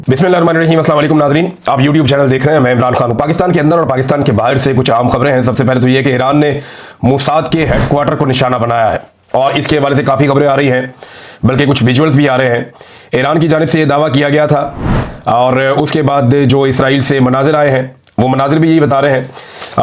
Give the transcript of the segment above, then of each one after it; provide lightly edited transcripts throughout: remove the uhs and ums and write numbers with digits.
बिस्मिल्लाहिर्रहमानिर्रहीम। अस्सलाम वालेकुम नाज़रीन, आप यूट्यूब चैनल देख रहे हैं। मैं इमरान खान हूं। पाकिस्तान के अंदर और पाकिस्तान के बाहर से कुछ आम खबरें हैं। सबसे पहले तो ये कि ईरान ने मोसाद के हेडक्वार्टर को निशाना बनाया है और इसके हवाले से काफ़ी खबरें आ रही हैं, बल्कि कुछ विजुअल्स भी आ रहे हैं। ईरान की जानिब से ये दावा किया गया था और उसके बाद जो इसराइल से मनाजिर आए हैं वो मनाजिर भी यही बता रहे हैं।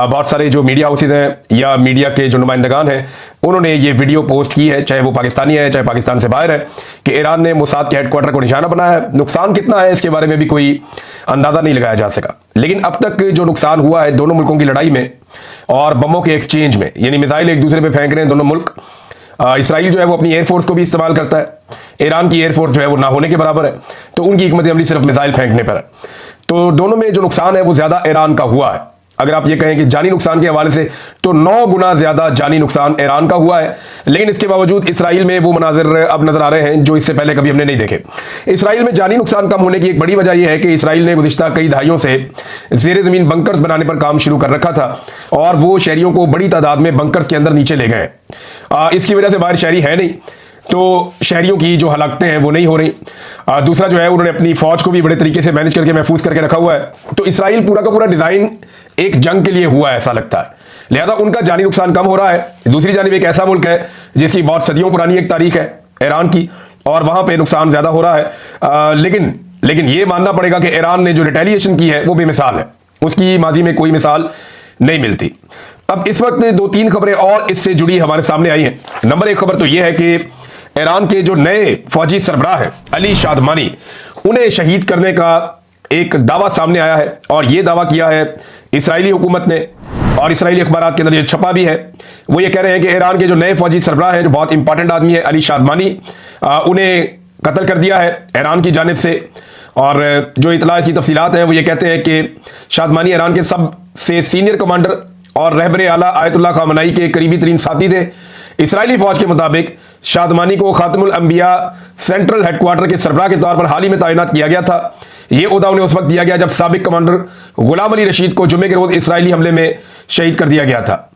बहुत सारे जो मीडिया हाउसेज हैं या मीडिया के जो नुमाइंदगान हैं उन्होंने ये वीडियो पोस्ट की है, चाहे वो पाकिस्तानी है चाहे पाकिस्तान से बाहर है, कि ईरान ने मोसाद के हेडक्वार्टर को निशाना बनाया है। नुकसान कितना है इसके बारे में भी कोई अंदाजा नहीं लगाया जा सका, लेकिन अब तक जो नुकसान हुआ है दोनों मुल्कों की लड़ाई में और बमों के एक्सचेंज में, यानी मिसाइल एक दूसरे पर फेंक रहे हैं दोनों मुल्क। इसराइल जो है वो अपनी एयरफोर्स को भी इस्तेमाल करता है, ईरान की एयरफोर्स जो है वो ना होने के बराबर है, तो उनकी हिकमत अमली सिर्फ मिसाइल फेंकने पर है। तो दोनों में जो नुकसान है वो ज्यादा ईरान का हुआ है। अगर आप ये कहें कि जानी नुकसान के हवाले से तो 9 गुना ज्यादा जानी नुकसान ईरान का हुआ है, लेकिन इसके बावजूद इसराइल में वो मनाजिर अब नजर आ रहे हैं जो इससे पहले कभी हमने नहीं देखे। इसराइल में जानी नुकसान कम होने की एक बड़ी वजह यह है कि इसराइल ने गुज़िश्ता कई दहाइयों से ज़ेरे ज़मीन बंकर्स बनाने पर काम शुरू कर रखा था और वो शहरियों को बड़ी तादाद में बंकर्स के अंदर नीचे ले गए। इसकी वजह से बाहर शहरी है नहीं, तो शहरियों की जो हलाकतें हैं वो नहीं हो रही। दूसरा जो है उन्होंने अपनी फौज को भी बड़े तरीके से मैनेज करके महफूज करके रखा हुआ है। तो इसराइल पूरा का पूरा डिजाइन एक जंग के लिए हुआ है ऐसा लगता है, लिहाजा उनका जानी नुकसान कम हो रहा है। दूसरी जानिब एक ऐसा मुल्क है जिसकी बहुत सदियों पुरानी एक तारीख है ईरान की, और वहां पे नुकसान ज्यादा हो रहा है। लेकिन ये मानना पड़ेगा कि ईरान ने जो रिटेलिएशन की है वो बेमिसाल है, उसकी माजी में कोई मिसाल नहीं मिलती। अब इस वक्त 2-3 खबरें और इससे जुड़ी हमारे सामने आई हैं। नंबर 1 खबर तो यह है कि ईरान के जो नए फौजी सरबराह हैं अली शादमानी, उन्हें शहीद करने का एक दावा सामने आया है और यह दावा किया है इसराइली हुकूमत ने और इसराइली अखबारात के अंदर यह छपा भी है। वो ये कह रहे हैं कि ईरान के जो नए फौजी सरबराह हैं, जो बहुत इंपॉर्टेंट आदमी है अली शादमानी, उन्हें कत्ल कर दिया है ईरान की जानिब से। और जो इतला इसकी तफसीलात हैं वो ये कहते हैं कि शादमानी ईरान के सबसे सीनियर कमांडर और रहबर आला आयतुल्लाह खामनाई के करीबी तरीन साथी थे। इसराइली फौज के मुताबिक शादमानी को खातमुल अंबिया सेंट्रल हेडक्वार्टर के सरबराह के तौर पर हाल ही में तैनात किया गया था। यह ओहदा उन्हें उस वक्त दिया गया जब साबिक कमांडर गुलाम अली रशीद को जुम्मे के रोज इसराइली हमले में शहीद कर दिया गया था।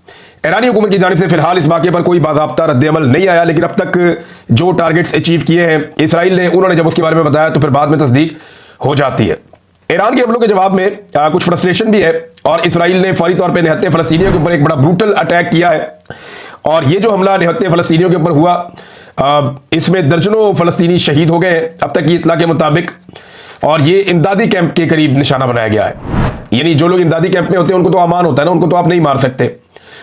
ईरानी हुकूमत की जानिब से फिलहाल इस वाक़े पर कोई बाज़ाब्ता रद्द-ए-अमल नहीं आया, लेकिन अब तक जो टारगेट्स अचीव किए हैं इसराइल ने, उन्होंने जब उसके बारे में बताया तो फिर बाद में तस्दीक हो जाती है। ईरान के हमलों के जवाब में कुछ फ्रस्ट्रेशन भी है और इसराइल ने फौरी तौर पर निहत्ते फ़लस्तीनियों के ऊपर एक बड़ा ब्रूटल अटैक किया है। और ये जो हमला निहत्ते फ़लस्तीनियों के ऊपर हुआ, इसमें दर्जनों फ़लस्तीनी शहीद हो गए अब तक की इत्तला के मुताबिक, और ये इमदादी कैंप के करीब निशाना बनाया गया है। यानी जो लोग इमदादी कैंप में होते हैं उनको तो अमान होता है ना, उनको तो आप नहीं मार सकते,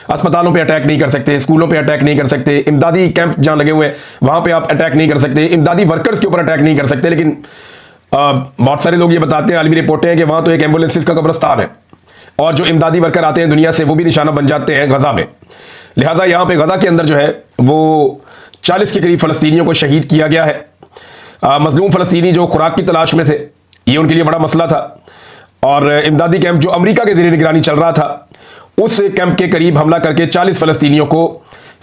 अस्पतालों पे अटैक नहीं कर सकते, स्कूलों पे अटैक नहीं कर सकते, इमदादी कैंप जहां लगे हुए हैं वहां पे आप अटैक नहीं कर सकते, इमदादी वर्कर्स के ऊपर अटैक नहीं कर सकते। लेकिन बहुत सारे लोग ये बताते हैं, आलमी रिपोर्टें हैं कि वहां तो एक एम्बुलेंसेस का कब्रस्तान है और जो इमदादी वर्कर आते हैं दुनिया से वो भी निशाना बन जाते हैं गजा में। लिहाजा यहाँ पे गजा के अंदर जो है वो 40 के करीब फ़लस्तीनियों को शहीद किया गया है। मजलूम फ़लस्तीनी जो खुराक की तलाश में थे, ये उनके लिए बड़ा मसला था। और इमदादी कैंप जो अमेरिका के ज़रिए निगरानी चल रहा था, उस कैंप के करीब हमला करके 40 फ़लस्तीनियों को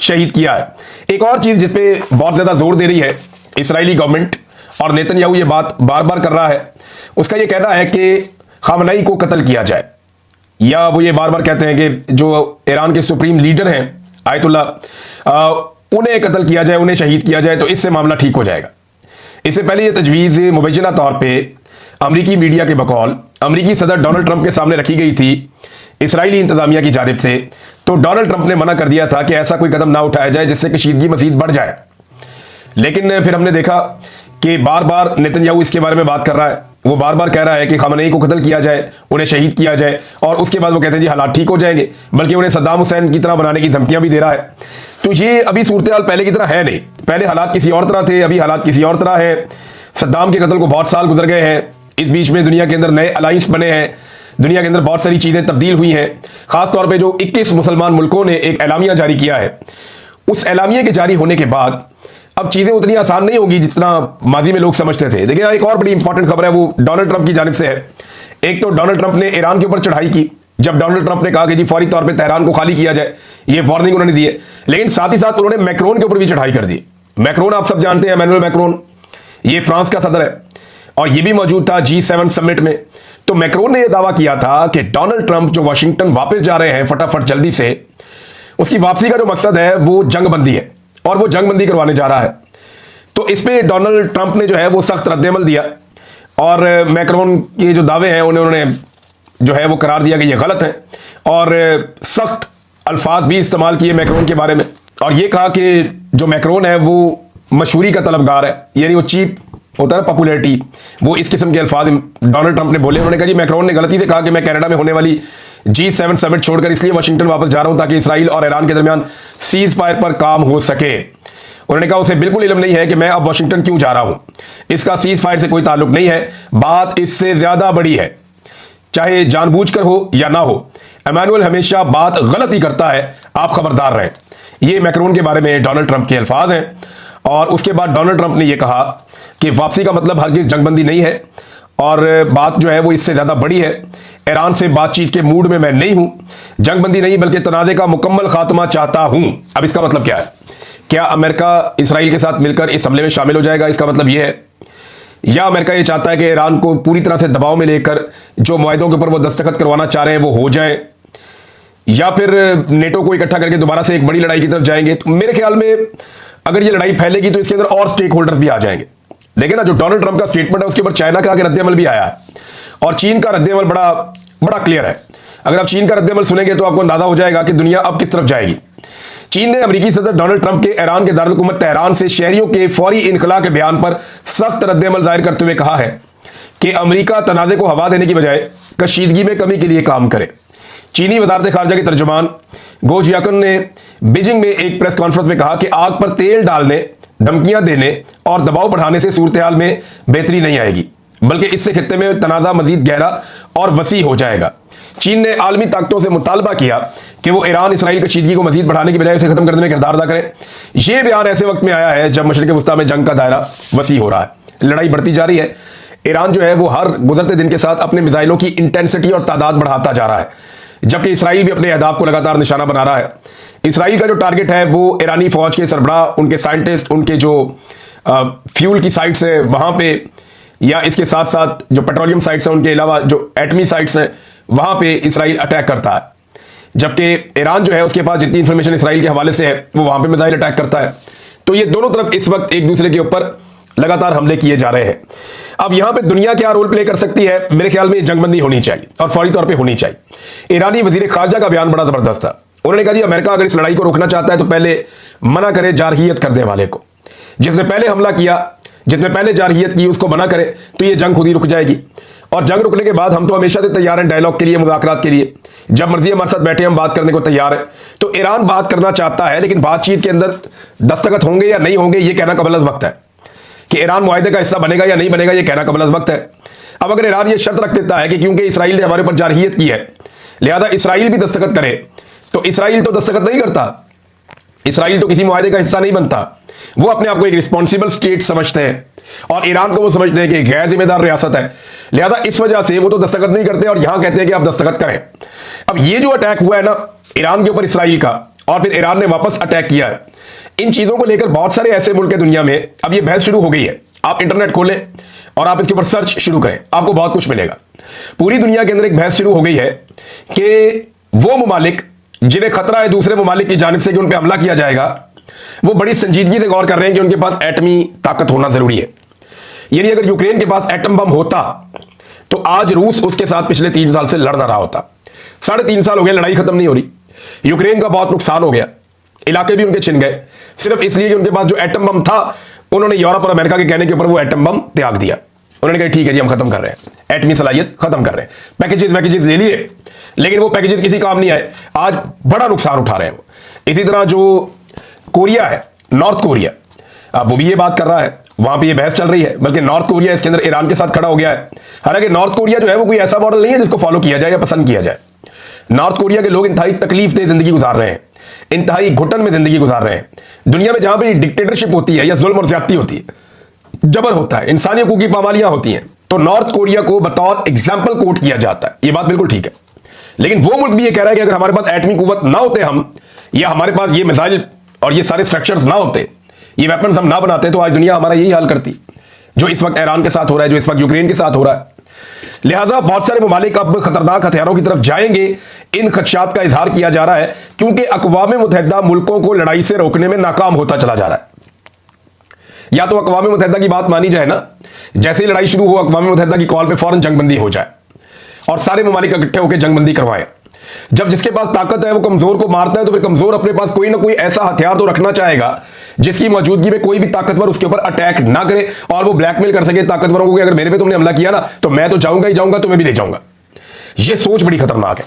शहीद किया है। एक और चीज़ जिस पे बहुत ज़्यादा जोर दे रही है इसराइली गवर्नमेंट, और नेतन्याहू ये बात बार बार कर रहा है, उसका ये कहना है कि खामनाई को कत्ल किया जाए, या वो ये बार बार कहते हैं कि जो ईरान के सुप्रीम लीडर हैं आयतुल्ला, उन्हें कत्ल किया जाए, उन्हें शहीद किया जाए, तो इससे मामला ठीक हो जाएगा। इससे पहले ये तजवीज़ मुबैना तौर पे अमरीकी मीडिया के बकौल अमरीकी सदर डोनाल्ड ट्रंप के सामने रखी गई थी इसराइली इंतजामिया की जानिब से, तो डोनाल्ड ट्रंप ने मना कर दिया था कि ऐसा कोई कदम ना उठाया जाए जिससे कशीदगी मजीद बढ़ जाए। लेकिन फिर हमने देखा कि बार बार नेतन्याहू इसके बारे में बात कर रहा है, वो बार बार कह रहा है कि खामनेई को कत्ल किया जाए, उन्हें शहीद किया जाए, और उसके बाद वो कहते हैं जी हालात ठीक हो जाएंगे, बल्कि उन्हें सद्दाम हुसैन की तरह बनाने की धमकियां भी दे रहा है। तो ये अभी सूरत हाल पहले की तरह है नहीं, पहले हालात किसी और तरह थे, अभी हालात किसी और तरह है। सद्दाम के कत्ल को बहुत साल गुजर गए हैं, इस बीच में दुनिया के अंदर नए अलाइंस बने हैं, दुनिया के अंदर बहुत सारी चीज़ें तब्दील हुई हैं। खासतौर पर जो 21 मुसलमान मुल्कों ने एक एलामिया जारी किया है, उस एलामिया के जारी होने के बाद अब चीज़ें उतनी आसान नहीं होगी जितना माजी में लोग समझते थे। देखिए एक और बड़ी इंपॉर्टेंट खबर है, वो डोनाल्ड ट्रंप की जानिब से है। एक तो डोनाल्ड ट्रंप ने ईरान के ऊपर चढ़ाई की, जब डोनाल्ड ट्रंप ने कहा कि जी फौरी तौर पे तेहरान को खाली किया जाए, ये वार्निंग उन्होंने दी है। लेकिन साथ ही साथ उन्होंने मैक्रोन के ऊपर भी चढ़ाई कर दी। मैक्रोन आप सब जानते हैं, एमेनुअल मैक्रोन, ये फ्रांस का सदर है और ये भी मौजूद था G7 समिट में। तो मैक्रोन ने यह दावा किया था कि डोनाल्ड ट्रंप जो वाशिंगटन वापस जा रहे हैं फटाफट जल्दी से, उसकी वापसी का जो मकसद है वो जंगबंदी है और वो जंगबंदी करवाने जा रहा है। तो इस पे डोनाल्ड ट्रंप ने जो है वो सख्त रद्द-ए-अमल दिया और मैक्रोन के जो दावे हैं उन्होंने जो है वो करार दिया कि ये गलत है, और सख्त अल्फाज भी इस्तेमाल किए मैक्रोन के बारे में, और ये कहा कि जो मैक्रोन है वो मशहूरी का तलबगार है, यानी वो चीप होता है ना, पॉपुलैरिटी, वो इस किस्म के अल्फाज डोनाल्ड ट्रंप ने बोले। उन्होंने कहा जी मैक्रोन ने गलती से कहा कि मैं कनाडा में होने वाली G7 समिट छोड़कर इसलिए वाशिंगटन वापस जा रहा हूं ताकि इसराइल और ईरान के दरमियान सीज फायर पर काम हो सके। उन्होंने कहा उसे बिल्कुल इल्म नहीं है कि मैं अब वाशिंगटन क्यों जा रहा हूं, इसका सीज फायर से कोई ताल्लुक नहीं है, बात इससे ज्यादा बड़ी है, चाहे जानबूझकर हो या ना हो, इमानुएल हमेशा बात गलत ही करता है, आप खबरदार रहें। ये मैक्रोन के बारे में डोनाल्ड ट्रंप के अल्फाज हैं। और उसके बाद डोनाल्ड ट्रंप ने यह कहा कि वापसी का मतलब हरगिज जंगबंदी नहीं है, और बात जो है वो इससे ज्यादा बड़ी है, ईरान से बातचीत के मूड में मैं नहीं हूं, जंगबंदी नहीं बल्कि तनाज़े का मुकम्मल खात्मा चाहता हूं। अब इसका मतलब क्या है? क्या अमेरिका इसराइल के साथ मिलकर इस हमले में शामिल हो जाएगा? इसका मतलब यह है, या अमेरिका ये चाहता है कि ईरान को पूरी तरह से दबाव में लेकर जो मुआहदों के ऊपर वो दस्तखत करवाना चाह रहे हैं वो हो जाए, या फिर नेटो को इकट्ठा करके दोबारा से एक बड़ी लड़ाई की तरफ जाएंगे? तो मेरे ख्याल में अगर ये लड़ाई फैलेगी तो इसके अंदर और स्टेक होल्डर्स भी आ जाएंगे। देखिए ना, जो डोनाल्ड ट्रंप का स्टेटमेंट है उसके ऊपर चाइना का रद्देअमल भी आया है, और चीन का रद्देअमल बड़ा बड़ा क्लियर है। अगर आप चीन का रद्देअमल सुनेंगे तो आपको अंदाजा हो जाएगा कि दुनिया अब किस तरफ जाएगी। चीन ने अमेरिकी सदर डोनाल्ड ट्रंप के ईरान के दारुल-हुकूमत तेहरान से शहरियों के फौरी इनखला के बयान पर सख्त रद्देअमल जाहिर करते हुए कहा है कि अमेरिका तनाज़े को हवा देने की बजाय कशीदगी में कमी के लिए काम करे। चीनी वज़ारत ख़ारजा के तर्जुमान गो जियाकन ने बीजिंग में एक प्रेस कॉन्फ्रेंस में कहा कि आग पर तेल डालने, धमकियां देने और दबाव बढ़ाने से सूरत हाल में बेहतरी नहीं आएगी, बल्कि इससे खित्ते में तनाज़ा मजीद गहरा और वसी हो जाएगा। चीन ने आलमी ताकतों से मुतालबा किया कि वो ईरान इसराइल कशीदगी को मजीद बढ़ाने की बजाय इसे खत्म करने में किरदार अदा करें। यह बयान ऐसे वक्त में आया है जब मशरिक़ वस्ता में जंग का दायरा वसी हो रहा है, लड़ाई बढ़ती जा रही है। ईरान जो है वो हर गुजरते दिन के साथ अपने मिसाइलों की इंटेंसिटी और तादाद बढ़ाता जा रहा है, जबकि इसराइल भी अपने अहदाफ को लगातार निशाना बना रहा है। इसराइल का जो टारगेट है वो ईरानी फौज के सरबराह, उनके साइंटिस्ट, उनके जो फ्यूल की साइट्स है वहां पे, या इसके साथ साथ जो पेट्रोलियम साइट्स हैं उनके अलावा जो एटमी साइट्स हैं वहां पे इसराइल अटैक करता है, जबकि ईरान जो है उसके पास जितनी इंफॉर्मेशन इसराइल के हवाले से है वो वहां पे मिसाइल अटैक करता है। तो ये दोनों तरफ इस वक्त एक दूसरे के ऊपर लगातार हमले किए जा रहे हैं। अब यहां पे दुनिया क्या रोल प्ले कर सकती है? मेरे ख्याल में जंगबंदी होनी चाहिए और फौरी तौर पे होनी चाहिए। ईरानी वजीर खारजा का बयान बड़ा जबरदस्त था। उन्होंने कहा जी अमेरिका अगर इस लड़ाई को रोकना चाहता है तो पहले मना करे जारहियत करने वाले को, जिसने पहले हमला किया, जिसने पहले जारहियत की उसको मना करे तो ये जंग खुद ही रुक जाएगी। और जंग रुकने के बाद हम तो हमेशा से तैयार हैं डायलॉग के लिए, मुज़ाकरात के लिए, जब मर्जी हमारे साथ बैठे हम बात करने को तैयार है। तो ईरान बात करना चाहता है, लेकिन बातचीत के अंदर दस्तखत होंगे या नहीं होंगे ये कहना कबल वक्त है, कि ईरान मुआहदे का हिस्सा बनेगा या नहीं बनेगा ये कहना कबल वक्त है। अब अगर ईरान ये शर्त रख देता है कि क्योंकि इसराइल ने हमारे ऊपर जारहियत की है लिहाजा इसराइल भी दस्तखत करे, तो इसराइल तो दस्तखत नहीं करता, इसराइल तो किसी मुआहदे का हिस्सा नहीं बनता। वो अपने आप को एक रिस्पॉन्सिबल स्टेट समझते हैं और ईरान को वो समझते हैं कि गैर जिम्मेदार रियासत है, लिहाजा इस वजह से वो तो दस्तखत नहीं करते और यहां कहते हैं कि आप दस्तखत करें। अब ये जो अटैक हुआ है ना ईरान के ऊपर इसराइल का, और फिर ईरान ने वापस अटैक किया है, इन चीजों को लेकर बहुत सारे ऐसे मुल्क है दुनिया में अब ये बहस शुरू हो गई है। आप इंटरनेट खोलें और आप इसके ऊपर सर्च शुरू करें, आपको बहुत कुछ मिलेगा। पूरी दुनिया के अंदर एक बहस शुरू हो गई है कि वो मुमालिक जिन्हें खतरा है दूसरे मुमालिक की जानिब से कि उन पर हमला किया जाएगा, वो बड़ी संजीदगी से गौर कर रहे हैं कि उनके पास एटमी ताकत होना जरूरी है। यानी अगर यूक्रेन के पास एटम बम होता तो आज रूस उसके साथ पिछले 3 साल से लड़ ना रहा होता। 3.5 साल हो गए, लड़ाई खत्म नहीं हो रही, यूक्रेन का बहुत नुकसान हो गया, इलाके भी उनके छिन गए, सिर्फ इसलिए कि उनके पास जो एटम बम था उन्होंने यूरोप और अमेरिका के कहने के ऊपर वो एटम बम त्याग दिया। उन्होंने कहा ठीक है जी हम खत्म कर रहे हैं, एटमी सलाहियत खत्म कर रहे हैं, पैकेजेस ले लिए, लेकिन वो पैकेजेस किसी काम नहीं आए, आज बड़ा नुकसान उठा रहे हैं वो। इसी तरह जो कोरिया है, नॉर्थ कोरिया, अब वो भी ये बात कर रहा है, वहां पे ये बहस चल रही है, बल्कि नॉर्थ कोरिया इसके अंदर ईरान के साथ खड़ा हो गया है। हालांकि नॉर्थ कोरिया जो है वो कोई ऐसा मॉडल नहीं है जिसको फॉलो किया जाए या पसंद किया जाए। नॉर्थ कोरिया के लोग इंतहाई तकलीफदेह जिंदगी गुजार रहे हैं, इंतहाई घुटन में जिंदगी गुजार रहे हैं। दुनिया में जहां पे डिक्टेटरशिप होती है या जुल्म और ज्यादती होती है, जबर होता है, इंसानी हकूक की पामालियां होती हैं, तो नॉर्थ कोरिया को बतौर एग्जाम्पल कोट किया जाता है। ये बात बिल्कुल ठीक है, लेकिन वो मुल्क भी ये कह रहा है कि अगर हमारे पास एटमी कुव्वत ना होते हम, या हमारे पास ये मिसाइल और ये सारे स्ट्रक्चर्स ना होते, ये वेपन्स हम ना बनाते, तो आज दुनिया हमारा यही हाल करती जो इस वक्त ईरान के साथ हो रहा है, जो इस वक्त यूक्रेन के साथ हो रहा है। लिहाजा बहुत सारे ममालिक अब खतरनाक हथियारों की तरफ जाएंगे, इन खदशात का इजहार किया जा रहा है, क्योंकि अक़वाम मुत्तहिदा मुल्कों को लड़ाई से रोकने में नाकाम होता चला जा रहा है। या तो अक़वाम मुत्तहिदा की बात मानी जाए ना, जैसे ही लड़ाई शुरू हो अक़वाम मुत्तहिदा की कॉल पे फौरन जंगबंदी हो जाए और सारे ममालिक इकट्ठे होकर जंगबंदी करवाएं। जब जिसके पास ताकत है वो कमजोर को मारता है, तो फिर कमजोर अपने पास कोई ना कोई ऐसा हथियार तो रखना चाहेगा जिसकी मौजूदगी में कोई भी ताकतवर उसके ऊपर अटैक ना करे और वो ब्लैकमेल कर सके ताकतवरों को कि अगर मेरे पे तुमने हमला किया ना तो मैं तो जाऊंगा ही जाऊंगा, तुम्हें भी ले जाऊंगा। ये सोच बड़ी खतरनाक है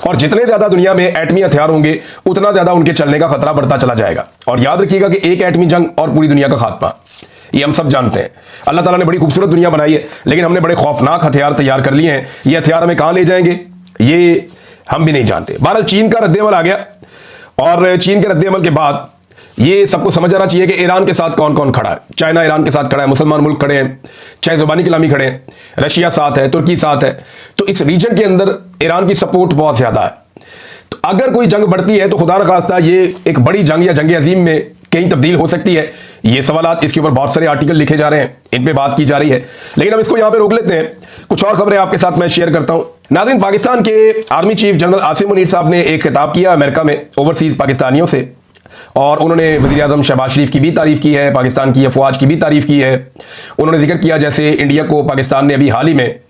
और जितने ज्यादा दुनिया में एटमी हथियार होंगे उतना ज्यादा उनके चलने का खतरा बढ़ता चला जाएगा। और याद रखिएगा कि एक एटमी जंग और पूरी दुनिया का खात्मा, ये हम सब जानते हैं। अल्लाह ताला ने बड़ी खूबसूरत दुनिया बनाई है, लेकिन हमने बड़े खौफनाक हथियार तैयार कर लिए हैं। ये हथियार हमें कहां ले जाएंगे ये हम भी नहीं जानते। बहरहाल चीन का रद्देअमल आ गया और चीन के रद्देअमल के बाद ये सबको समझ आना चाहिए कि ईरान के साथ कौन कौन खड़ा है। चाइना ईरान के साथ खड़ा है, मुसलमान मुल्क खड़े हैं, चाहे ज़ुबानी कलामी खड़े हैं, रशिया साथ है, तुर्की साथ है। तो इस रीजन के अंदर ईरान की सपोर्ट बहुत ज्यादा है। तो अगर कोई जंग बढ़ती है तो खुदा न खास्ता ये एक बड़ी जंग या जंग अजीम में कहीं तब्दील हो सकती है। ये सवालात, इसके ऊपर बहुत सारे आर्टिकल लिखे जा रहे हैं, इन पे बात की जा रही है, लेकिन अब इसको यहां पे रोक लेते हैं। कुछ और खबरें आपके साथ मैं शेयर करता हूं। नाज़रीन, पाकिस्तान के army chief general Asim Munir साहब ने एक खिताब किया अमेरिका में ओवरसीज पाकिस्तानियों से, और उन्होंने वज़ीर आज़म शहबाज शरीफ की भी तारीफ की है, पाकिस्तान की अफवाज की भी तारीफ की है। उन्होंने जिक्र किया जैसे इंडिया को पाकिस्तान ने अभी हाल ही में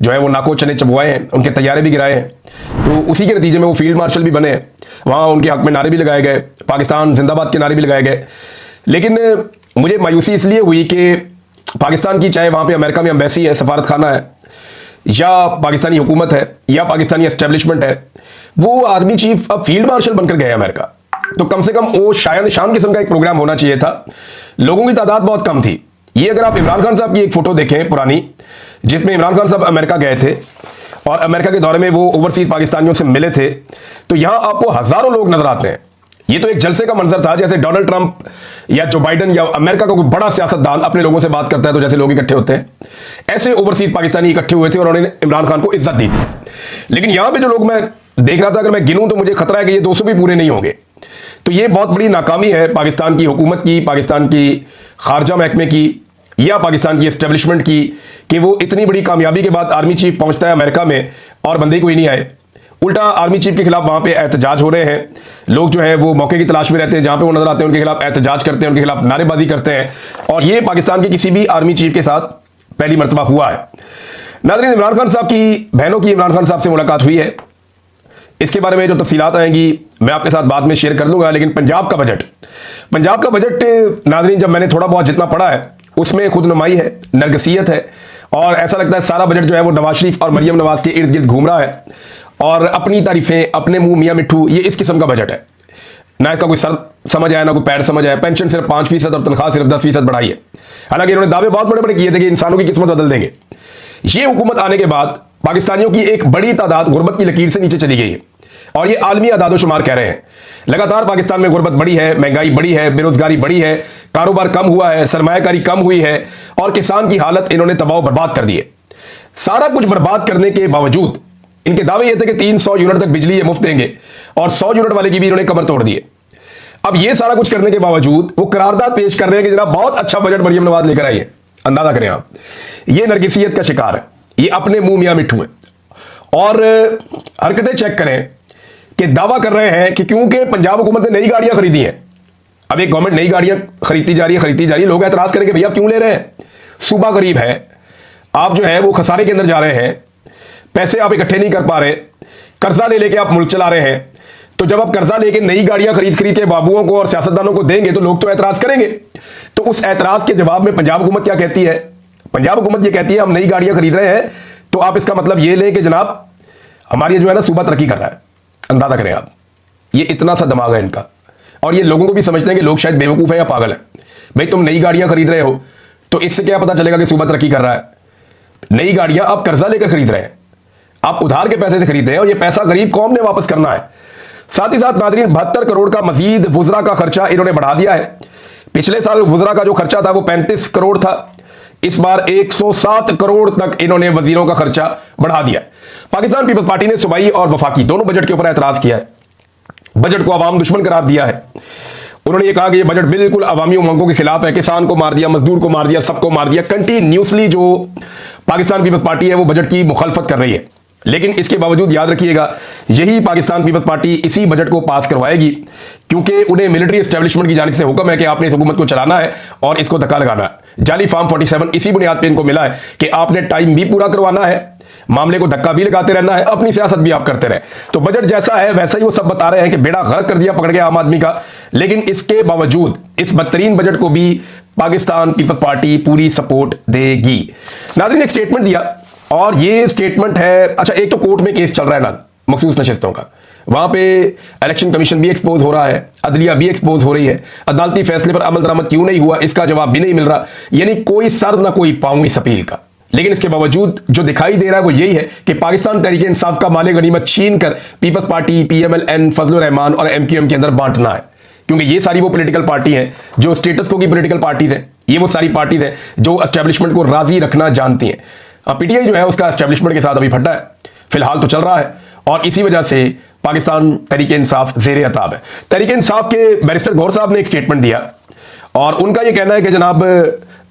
जो है वो नाको चने चबवाए हैं, उनके तैयारे भी गिराए हैं, तो उसी के नतीजे में वो फील्ड मार्शल भी बने हैं। वहाँ उनके हक में नारे भी लगाए गए, पाकिस्तान जिंदाबाद के नारे भी लगाए गए। लेकिन मुझे मायूसी इसलिए हुई कि पाकिस्तान की, चाहे वहाँ पे अमेरिका में एम्बेसी है, सफारत खाना है, या पाकिस्तानी हुकूमत है, या पाकिस्तानी एस्टेब्लिशमेंट है, वो आर्मी चीफ अब फील्ड मार्शल बनकर गए अमेरिका। तो कम से कम वो शायद शान किस्म का एक प्रोग्राम होना चाहिए था। लोगों की तादाद बहुत कम थी। ये अगर आप इमरान खान साहब की एक फोटो देखें पुरानी, जिसमें इमरान खान साहब अमेरिका गए थे और अमेरिका के दौरे में वो ओवरसीज पाकिस्तानियों से मिले थे, तो यहां आपको हजारों लोग नजर आते हैं। ये तो एक जलसे का मंजर था, जैसे डोनाल्ड ट्रंप या जो बाइडन या अमेरिका का कोई बड़ा सियासतदान अपने लोगों से बात करता है तो जैसे लोग इकट्ठे होते हैं, ऐसे ओवरसीज पाकिस्तानी इकट्ठे हुए थे और उन्होंने इमरान खान को इज्जत दी थी। लेकिन यहां पे जो लोग मैं देख रहा था, अगर मैं गिनूं तो मुझे खतरा है कि ये 200 भी पूरे नहीं होंगे। तो ये बहुत बड़ी नाकामी है पाकिस्तान की हुकूमत की, पाकिस्तान की खारजा महकमे की, या पाकिस्तान की एस्टेब्लिशमेंट की, कि वो इतनी बड़ी कामयाबी के बाद आर्मी चीफ पहुंचता है अमेरिका में और बंदे कोई नहीं आए। उल्टा आर्मी चीफ के खिलाफ वहां पे एहतजाज हो रहे हैं। लोग जो है वो मौके की तलाश में रहते हैं, जहां पे वो नजर आते हैं उनके खिलाफ एहतजाज करते हैं, उनके खिलाफ नारेबाजी करते हैं। और ये पाकिस्तान के किसी भी आर्मी चीफ के साथ पहली मरतबा हुआ है। नाज़रीन, इमरान खान साहब की बहनों की इमरान खान साहब से मुलाकात हुई है। इसके बारे में जो तफसीलात आएंगी मैं आपके साथ बाद में शेयर कर लूंगा। लेकिन पंजाब का बजट नाज़रीन, जब मैंने थोड़ा बहुत जितना पढ़ा है उसमें खुद नुमाई है, नरगसियत है, और ऐसा लगता है सारा बजट जो है वो नवाज शरीफ और मरियम नवाज के इर्द गिर्द घूम रहा है और अपनी तारीफें, अपने मुंह मियाँ मिट्ठू, ये इस किस्म का बजट है। ना इसका कोई सर समझ आया ना कोई पैर समझ आया। पेंशन सिर्फ 5% और तनख्वाह सिर्फ 10% बढ़ाई है। हालांकि इन्होंने दावे बहुत बड़े बड़े किए थे कि इंसानों की किस्मत बदल देंगे। ये हुकूमत आने के बाद पाकिस्तानियों की एक बड़ी तादाद गुर्बत की लकीर से नीचे चली गई है और ये आलमी आदादोशुमार कह रहे हैं। लगातार पाकिस्तान में गुर्बत बढ़ी है, महंगाई बढ़ी है, बेरोजगारी बढ़ी है, कारोबार कम हुआ है, सरमायाकारी कम हुई है और किसान की हालत इन्होंने तबाह बर्बाद कर दी है। सारा कुछ बर्बाद करने के बावजूद इनके दावे ये थे कि 300 यूनिट तक बिजली ये मुफ्त देंगे और 100 यूनिट वाले की भी इन्होंने कमर तोड़ दी है। अब ये सारा कुछ करने के बावजूद वो करारदाद पेश कर रहे हैं कि जनाब बहुत अच्छा बजट मरियम नवाज लेकर आई है। अंदाजा करें आप, ये नरगिसियत का शिकार है, ये अपने मुंह मियाँ मिट्ठू है। और हरकतें चेक करें कि दावा कर रहे हैं कि क्योंकि पंजाब हुकूमत ने नई गाड़ियां खरीदी हैं, अब एक गवर्नमेंट नई गाड़ियां खरीदती जा रही है, लोग एतराज करेंगे भैया क्यों ले रहे हैं, सूबा गरीब है, आप जो है वो खसारे के अंदर जा रहे हैं, पैसे आप इकट्ठे नहीं कर पा रहे, कर्जा ले लेके आप मुल्क चला रहे हैं। तो जब आप कर्जा लेके नई गाड़ियां खरीद के बाबुओं को और सियासतदानों को देंगे तो लोग तो एतराज करेंगे। तो उस एतराज के जवाब में पंजाब हुकूमत क्या कहती है? पंजाब हुकूमत ये कहती है हम नई गाड़ियां खरीद रहे हैं, तो आप इसका मतलब ये लें कि जनाब हमारी जो है ना सूबा तरक्की कर रहा है। अंदाजा करें आप, ये इतना सा दिमाग है इनका। और ये लोगों को भी समझते हैं कि लोग शायद बेवकूफ है या पागल है। भाई तुम नई गाड़ियां खरीद रहे हो तो इससे क्या पता चलेगा कि सूबा तरक्की कर रहा है? नई गाड़ियां आप कर्जा लेकर खरीद रहे हैं, आप उधार के पैसे से खरीद रहे हैं और ये पैसा गरीब कौम ने वापस करना है। साथ ही साथ नाज़रीन 72 करोड़ का मजीद वुज़रा का खर्चा इन्होंने बढ़ा दिया है। पिछले साल वुज़रा का जो खर्चा था वो 35 करोड़ था, इस बार 107 करोड़ तक इन्होंने वजीरों का खर्चा बढ़ा दिया। पाकिस्तान पीपल्स पार्टी ने सूबाई और वफाकी दोनों बजट के ऊपर एतराज किया है, बजट को अवाम दुश्मन करार दिया है। उन्होंने ये कहा कि ये बजट बिल्कुल अवामी उमंगों के खिलाफ है, किसान को मार दिया, मजदूर को मार दिया, सबको मार दिया। कंटिन्यूसली जो पाकिस्तान पीपल्स पार्टी है वो बजट की मुखालफत कर रही है। लेकिन इसके बावजूद याद रखिएगा, यही पाकिस्तान पीपल्स पार्टी इसी बजट को पास करवाएगी, क्योंकि उन्हें मिलिट्री एस्टेब्लिशमेंट की जानिब से हुक्म है कि आपने इस हुकूमत को चलाना है और इसको धक्का लगाना है। जाली फॉर्म 47 इसी बुनियाद पर इनको मिला है कि आपने टाइम भी पूरा करवाना है, मामले को धक्का भी लगाते रहना है, अपनी सियासत भी आप करते रहे। तो बजट जैसा है वैसा ही वो सब बता रहे हैं कि बेड़ा गर्क कर दिया पकड़ के आम आदमी का। लेकिन इसके बावजूद इस बदतरीन बजट को भी पाकिस्तान पीपल्स पार्टी पूरी सपोर्ट देगी। नाज़रीन, एक स्टेटमेंट दिया और ये स्टेटमेंट है, अच्छा एक तो कोर्ट में केस चल रहा है ना मखसूस नशिस्तों का, वहां पे इलेक्शन कमीशन भी एक्सपोज हो रहा है, अदलिया भी एक्सपोज हो रही है, अदालती फैसले पर अमल दरामद क्यों नहीं हुआ इसका जवाब भी नहीं मिल रहा, यानी कोई सर ना कोई पांव इस अपील का। लेकिन इसके बावजूद जो दिखाई दे रहा है वो यही है कि पाकिस्तान तहरीक इंसाफ का माले गनीमत छीन कर पीपल्स पार्टी, PMLN, फजलुर रहमान और MQM के अंदर बांटना है, क्योंकि ये सारी वो पॉलिटिकल पार्टी हैं जो स्टेटस को की पॉलिटिकल पार्टी है। ये वो सारी पार्टी है जो एस्टेब्लिशमेंट को राजी रखना जानती हैं। PTI जो है उसका एस्टेब्लिशमेंट के साथ अभी फटा है, फिलहाल तो चल रहा है, और इसी वजह से पाकिस्तान तहरीक इंसाफ ज़ेर अताब है। तहरीक इंसाफ के बैरिस्टर गौर साहब ने एक स्टेटमेंट दिया और उनका यह कहना है कि जनाब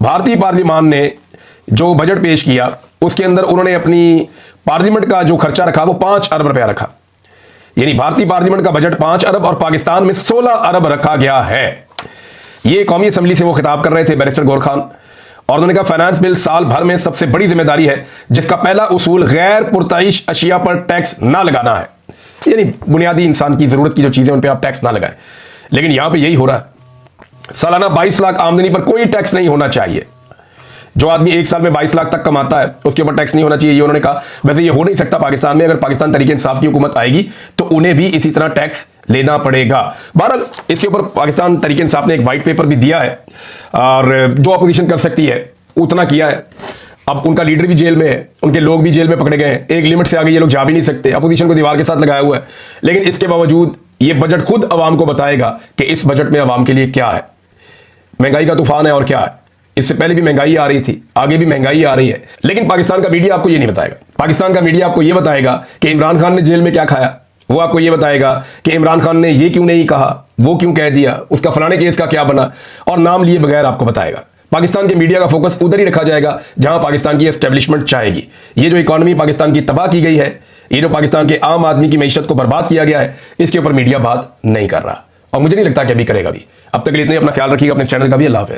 भारतीय पार्लियामान ने जो बजट पेश किया उसके अंदर उन्होंने अपनी पार्लियामेंट का जो खर्चा रखा वो 5 अरब रुपया रखा, यानी भारतीय पार्लियामेंट का बजट 5 अरब और पाकिस्तान में 16 अरब रखा गया है। ये कौमी असम्बली से वो खिताब कर रहे थे बैरिस्टर गौर खान, और उन्होंने कहा फाइनेंस बिल साल भर में सबसे बड़ी जिम्मेदारी है जिसका पहला उसूल गैर पुरताइश अशिया पर टैक्स ना लगाना है, यानी बुनियादी इंसान की जरूरत की जो चीजें उन पर आप टैक्स ना लगाएं। लेकिन यहां पर यही हो रहा है, सालाना 22 लाख आमदनी पर कोई टैक्स नहीं होना चाहिए। जो आदमी एक साल में 22 लाख तक कमाता है उसके ऊपर टैक्स नहीं होना चाहिए, ये उन्होंने कहा। वैसे ये हो नहीं सकता पाकिस्तान में, अगर पाकिस्तान तहरीक इंसाफ की हुकूमत आएगी तो उन्हें भी इसी तरह टैक्स लेना पड़ेगा। बहरहाल इसके ऊपर पाकिस्तान तहरीक इंसाफ ने एक वाइट पेपर भी दिया है और जो अपोजिशन कर सकती है उतना किया है। अब उनका लीडर भी जेल में है, उनके लोग भी जेल में पकड़े गए हैं, एक लिमिट से आगे ये लोग जा भी नहीं सकते, अपोजिशन को दीवार के साथ लगाया हुआ है। लेकिन इसके बावजूद ये बजट खुद अवाम को बताएगा कि इस बजट में अवाम के लिए क्या है। महंगाई का तूफान है और क्या है, इससे पहले भी महंगाई आ रही थी, आगे भी महंगाई आ रही है, लेकिन पाकिस्तान का मीडिया आपको ये नहीं बताएगा। पाकिस्तान का मीडिया आपको ये बताएगा कि इमरान खान ने जेल में क्या खाया, वो आपको ये बताएगा कि इमरान खान ने ये क्यों नहीं कहा, वो क्यों कह दिया, उसका फलाने केस का क्या बना, और नाम लिए बगैर आपको बताएगा। पाकिस्तान के मीडिया का फोकस उधर ही रखा जाएगा जहां पाकिस्तान की एस्टेब्लिशमेंट चाहेगी। ये जो इकॉनमी पाकिस्तान की तबाह की गई है, ये जो पाकिस्तान के आम आदमी की मईशत को बर्बाद किया गया है, इसके ऊपर मीडिया बात नहीं कर रहा और मुझे नहीं लगता कि अभी करेगा भी। अब तक के लिए इतने, अपना ख्याल रखिएगा, अपने चैनल का भी। अल्लाह हाफ़िज़।